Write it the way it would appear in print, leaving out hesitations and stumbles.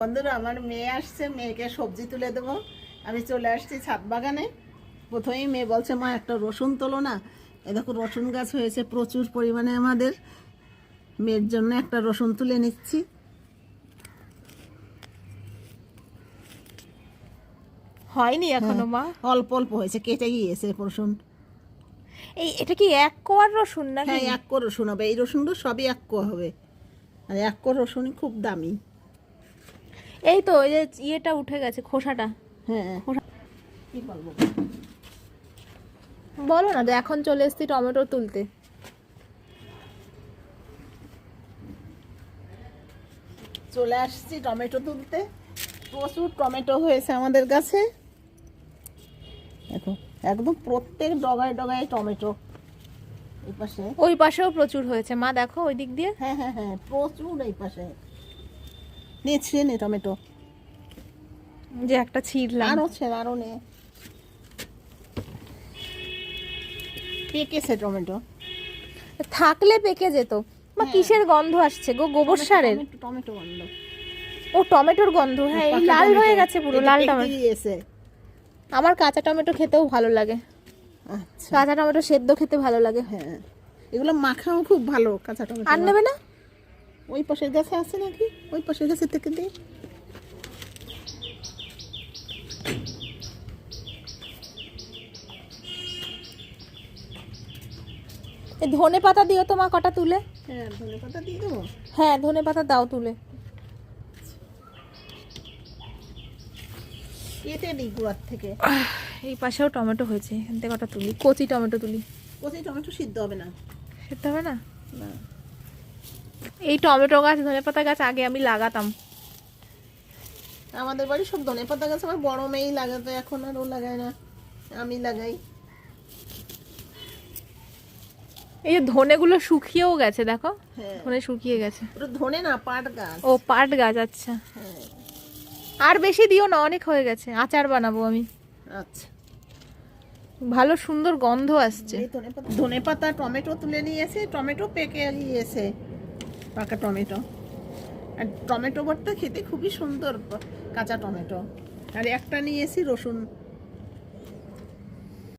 বন্ধুরা, আমার মেয়ে আসছে, মেয়েকে সবজি তুলে দেবো। আমি চলে আসছি ছাদ বাগানে। প্রথমেই মেয়ে বলছে, মা একটা রসুন তোলো না। এ দেখো রসুন গাছ হয়েছে প্রচুর পরিমাণে আমাদের। মেয়ের জন্য একটা রসুন তুলে নিচ্ছি। হয়নি এখনো মা? অল্প অল্প হয়েছে, কেটে গিয়েছে রসুন। এটা কি এক কোয়ার রসুন না? হ্যাঁ, এক কোয়া রসুন হবে। এই রসুনগুলো সবই এক কোয়া হবে। আর এক কোয়া রসুনই খুব দামি। এই তো ওই যে ইয়েটা উঠে গেছে, খোসাটা। হ্যাঁ, কি বলবো, বলো না যে এখন চলে এসেছি টমেটো তুলতে। চলে আসছি টমেটো তুলতে। প্রচুর টমেটো হয়েছে আমাদের কাছে। দেখো, একদম প্রত্যেক ডগায় ডগায় টমেটো। এই পাশে, ওই পাশেও প্রচুর হয়েছে মা, দেখো ওই দিক দিয়ে। হ্যাঁ হ্যাঁ হ্যাঁ, প্রচুর এই পাশে। নিয়ে নে টমেটো। যে একটা ছিঁড়লাম। আরো নে। পেকেছে টমেটো। থাকলে পেকে যেত মা। কিসের গন্ধ আসছে গো? গোবর সারের? টমেটো গন্ধ। ও টমেটোর গন্ধ। হ্যাঁ, এই লাল হয়ে গেছে পুরো, লাল টমেটো। আমার কাঁচা টমেটো খেতেও ভালো লাগে। আচ্ছা, কাঁচা টমেটো সেদ্ধ খেতে ভালো লাগে। হ্যাঁ, এগুলো মাখাও খুব ভালো কাঁচা টমেটো। আর নেবে না? ওই পাশের গাছে আছে নাকি? ওই পাশের গাছে থেকে দিই। এই ধনে পাতা দিও তো মা কটা তুলে। হ্যাঁ, ধনে পাতা দিয়ে দেবো। হ্যাঁ, ধনে পাতা দাও তুলে। কেটে দিই গোড়ার থেকে। এই পাশেও টমেটো হয়েছে, এখান থেকে কটা তুলি। কচি টমেটো তুলি। কচি টমেটো সিদ্ধ হবে না। খেতে হবে না? না, এই টমেটো গাছ, ধনে পাতা গাছ আগে আমি লাগাতাম। আমাদের বাড়ি সব ধনে পাতা গাছ আমার বড় মেয়েই লাগাতো, এখন আর ও লাগায় না, আমি লাগাই। এই যে ধনেগুলো শুকিয়েও গেছে দেখো। হ্যাঁ, ধনে শুকিয়ে গেছে। ওটা ধনে না, পাট গাছ। ও পাট গাছ, আচ্ছা। হ্যাঁ, আর বেশি দিও না, অনেক হয়ে গেছে, আচার বানাবো আমি। আচ্ছা। ভালো সুন্দর গন্ধ আসছে। এই ধনে পাতা টমেটো তুলে নিয়েছে। টমেটো পেকে গিয়েছে, পাকা টমেটো। আর টমেটো ভর্তা খেতে খুবই সুন্দর, কাঁচা টমেটো। আর একটা নিয়েছি রসুন।